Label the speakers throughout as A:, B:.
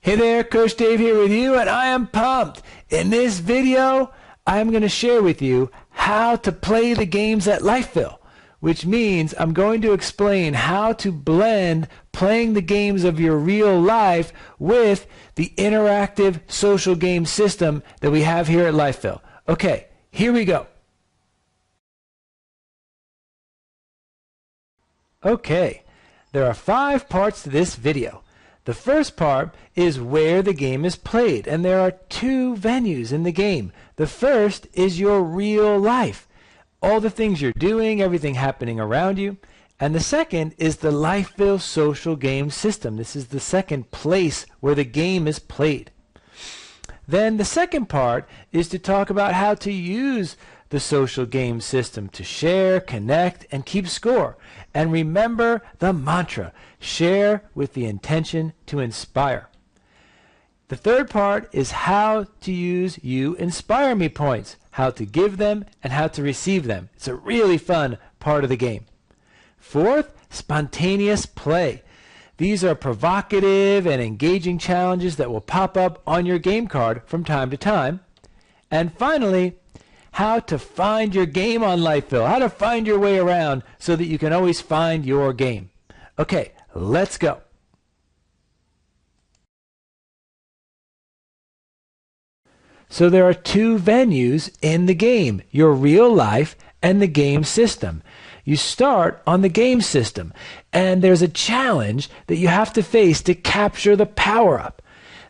A: Hey there, Coach Dave here with you, and I am pumped. In this video, I'm going to share with you how to play the games at LifeVille, which means I'm going to explain how to blend playing the games of your real life with the interactive social game system that we have here at LifeVille. Okay, here we go. Okay, there are 5 parts to this video. The first part is where the game is played, and there are 2 venues in the game. The first is your real life, all the things you're doing, everything happening around you. And the second is the LifeVille social game system. This is the second place where the game is played. Then the second part is to talk about how to use the social game system to share, connect, and keep score. And remember the mantra, share with the intention to inspire. The third part is how to use you Inspire Me Points, how to give them and how to receive them. It's a really fun part of the game. Fourth, spontaneous play. These are provocative and engaging challenges that will pop up on your game card from time to time. And finally, how to find your game on LifeVille, how to find your way around so that you can always find your game. Okay, let's go. So there are 2 venues in the game, your real life and the game system. You start on the game system, and there's a challenge that you have to face to capture the power-up.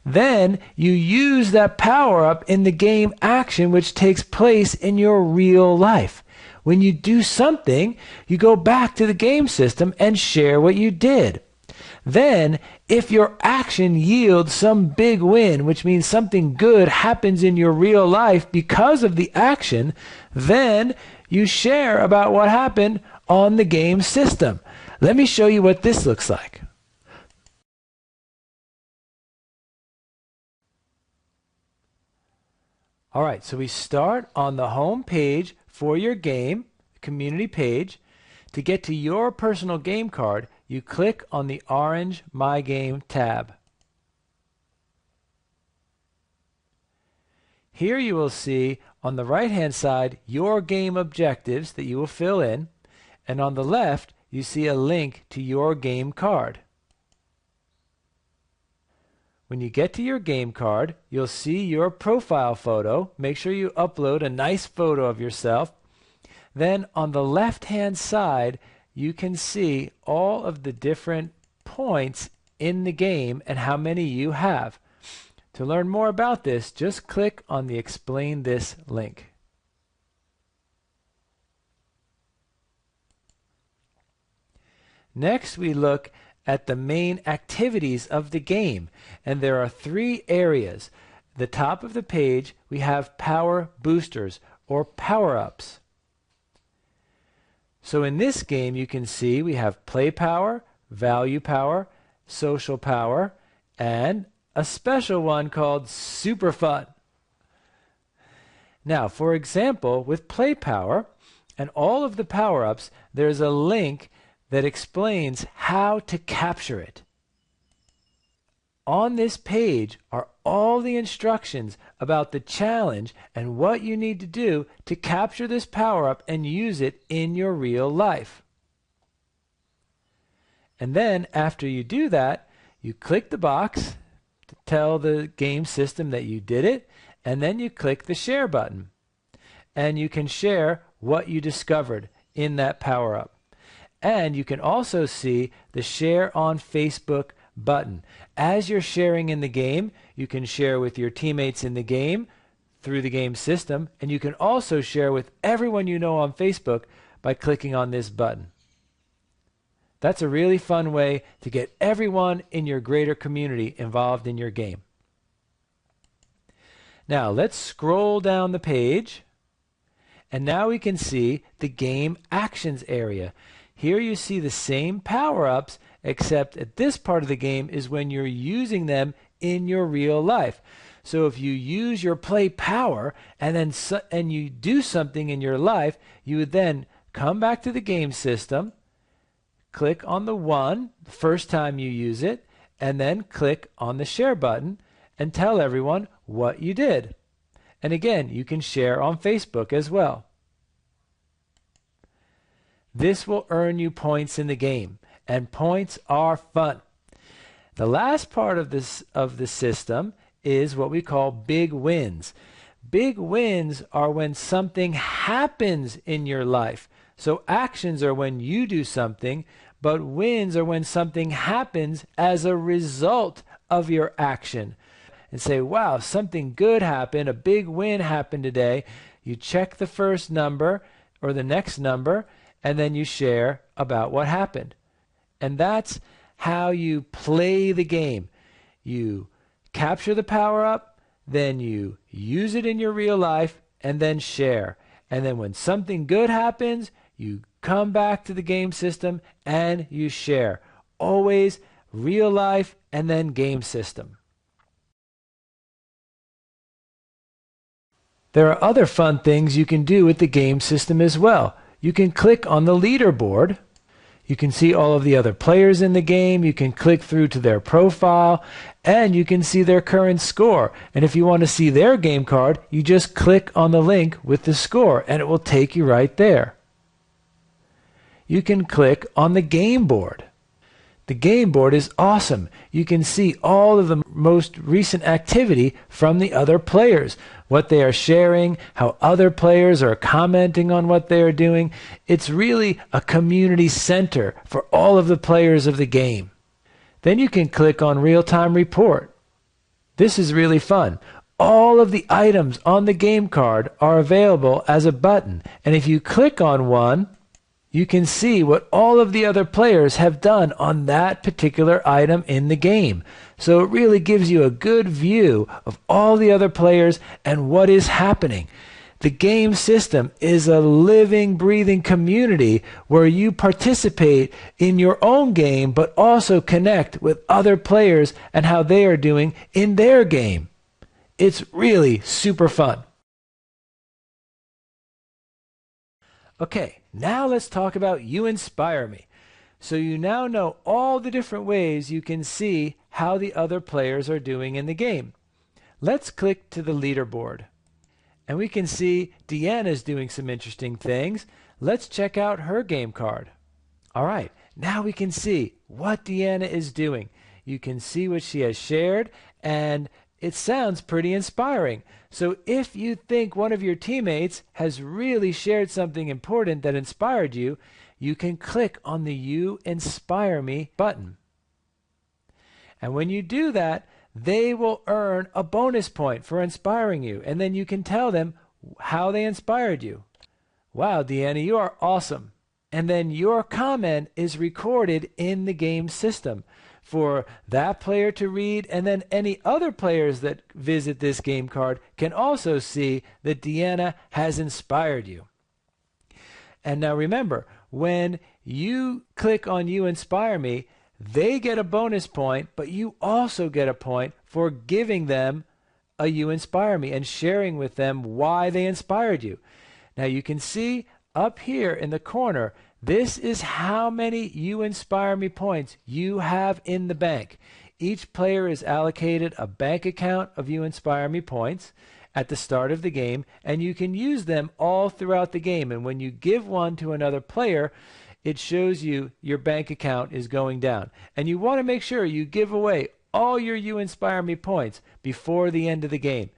A: Then you use that power-up in the game action which takes place in your real life. When you do something, you go back to the game system and share what you did. Then, if your action yields some big win, which means something good happens in your real life because of the action, then you share about what happened on the game system. Let me show you what this looks like. All right, so we start on the home page for your game, community page. To get to your personal game card, you click on the orange My Game tab. Here you will see on the right-hand side your game objectives that you will fill in, and on the left you see a link to your game card. When you get to your game card, you'll see your profile photo. Make sure you upload a nice photo of yourself. Then on the left-hand side, you can see all of the different points in the game and how many you have. To learn more about this, just click on the Explain This link. Next, we look at the main activities of the game, and there are 3 areas. The top of the page, we have power boosters or power-ups. So in this game, you can see we have play power, value power, social power, and a special one called super fun. Now, for example, with play power and all of the power-ups, there's a link that explains how to capture it. On this page are all the instructions about the challenge and what you need to do to capture this power-up and use it in your real life. And then after you do that, you click the box to tell the game system that you did it, and then you click the share button. And you can share what you discovered in that power-up. And you can also see the Share on Facebook button. As you're sharing in the game, you can share with your teammates in the game through the game system, and you can also share with everyone you know on Facebook by clicking on this button. That's a really fun way to get everyone in your greater community involved in your game. Now let's scroll down the page, and now we can see the game actions area. Here you see the same power-ups, except at this part of the game is when you're using them in your real life. So if you use your play power and you do something in your life, you would then come back to the game system, click on the 1 the first time you use it, and then click on the share button and tell everyone what you did. And again, you can share on Facebook as well. This will earn you points in the game, and points are fun. The last part of the system is what we call big wins. Big wins are when something happens in your life. So actions are when you do something, but wins are when something happens as a result of your action. And say, wow, something good happened, a big win happened today. You check the first number or the next number, and then you share about what happened. And that's how you play the game. You capture the power-up, then you use it in your real life, and then share. And then when something good happens, you come back to the game system and you share. Always real life and then game system. There are other fun things you can do with the game system as well. You can click on the leaderboard. You can see all of the other players in the game. You can click through to their profile, and you can see their current score. And if you want to see their game card, you just click on the link with the score, and it will take you right there. You can click on the game board. The game board is awesome. You can see all of the most recent activity from the other players, what they are sharing, how other players are commenting on what they are doing. It's really a community center for all of the players of the game. Then you can click on real-time report. This is really fun. All of the items on the game card are available as a button, and if you click on one, you can see what all of the other players have done on that particular item in the game. So it really gives you a good view of all the other players and what is happening. The game system is a living, breathing community where you participate in your own game, but also connect with other players and how they are doing in their game. It's really super fun. Okay, now let's talk about You Inspire Me. So you now know all the different ways you can see how the other players are doing in the game. Let's click to the leaderboard. And we can see Deanna's doing some interesting things. Let's check out her game card. All right, now we can see what Deanna is doing. You can see what she has shared, and it sounds pretty inspiring. So if you think one of your teammates has really shared something important that inspired you, you can click on the You Inspire Me button. And when you do that, they will earn a bonus point for inspiring you. And then you can tell them how they inspired you. Wow, Deanna, you are awesome. And then your comment is recorded in the game system for that player to read, and then any other players that visit this game card can also see that Deanna has inspired you. And now remember, when you click on You Inspire Me, they get a bonus point, but you also get a point for giving them a You Inspire Me and sharing with them why they inspired you. Now you can see up here in the corner, this is how many You Inspire Me points you have in the bank. Each player is allocated a bank account of You Inspire Me points at the start of the game, and you can use them all throughout the game. And when you give one to another player, it shows you your bank account is going down. And you want to make sure you give away all your You Inspire Me points before the end of the game.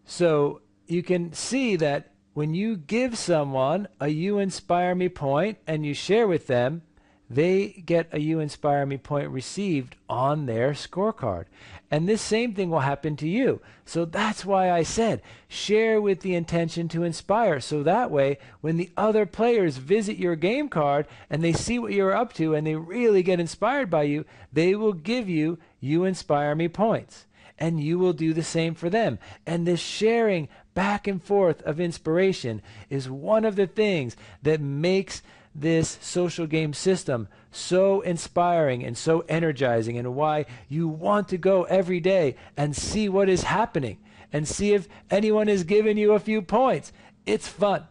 A: So you can see that when you give someone a You Inspire Me point and you share with them, they get a You Inspire Me point received on their scorecard. And this same thing will happen to you. So that's why I said share with the intention to inspire. So that way, when the other players visit your game card and they see what you're up to and they really get inspired by you, they will give you You Inspire Me points. And you will do the same for them. And this sharing back and forth of inspiration is one of the things that makes this social game system so inspiring and so energizing, and why you want to go every day and see what is happening and see if anyone has given you a few points. It's fun.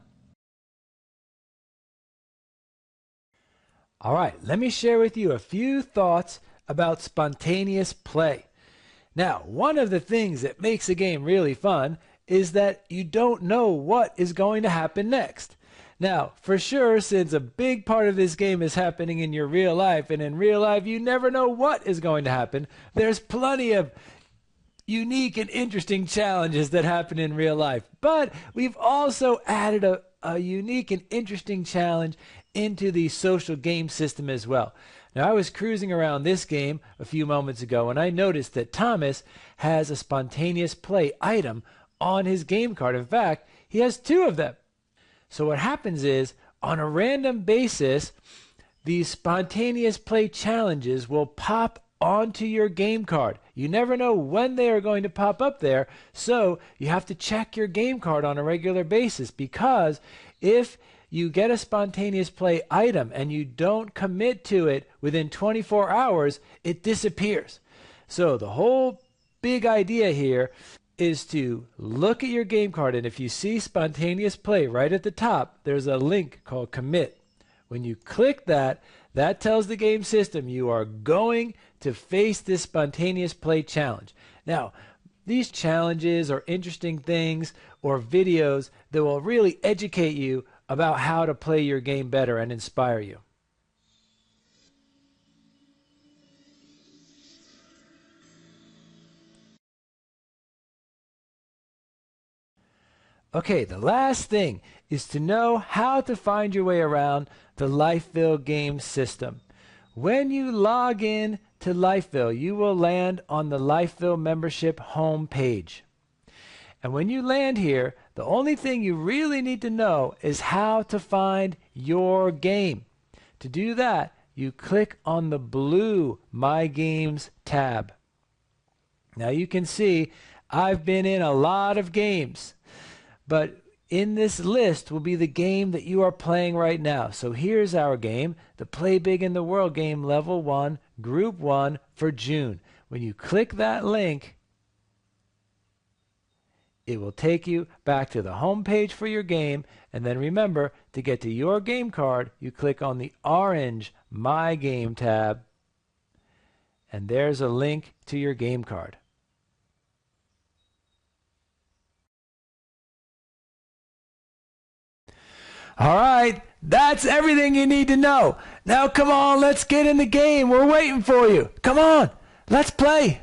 A: All right, let me share with you a few thoughts about spontaneous play. Now, one of the things that makes a game really fun is that you don't know what is going to happen next. Now, for sure, since a big part of this game is happening in your real life, and in real life you never know what is going to happen, there's plenty of unique and interesting challenges that happen in real life. But we've also added a unique and interesting challenge into the social game system as well. Now, I was cruising around this game a few moments ago, and I noticed that Thomas has a spontaneous play item on his game card. In fact, he has 2 of them. So what happens is, on a random basis, these spontaneous play challenges will pop onto your game card. You never know when they are going to pop up there, so you have to check your game card on a regular basis, because if you get a spontaneous play item and you don't commit to it within 24 hours, it disappears. So the whole big idea here is to look at your game card, and if you see spontaneous play right at the top, there's a link called commit. When you click that, that tells the game system you are going to face this spontaneous play challenge. Now, these challenges are interesting things or videos that will really educate you about how to play your game better and inspire you. Okay, the last thing is to know how to find your way around the LifeVille game system. When you log in to LifeVille, you will land on the LifeVille membership home page. And when you land here, the only thing you really need to know is how to find your game. To do that, you click on the blue My Games tab. Now you can see I've been in a lot of games, but in this list will be the game that you are playing right now. So here's our game, the Play Big in the World game, Level 1, Group 1 for June. When you click that link, it will take you back to the home page for your game, and then remember, to get to your game card, you click on the orange My Game tab, and there's a link to your game card. All right, that's everything you need to know. Now come on, let's get in the game. We're waiting for you. Come on, let's play.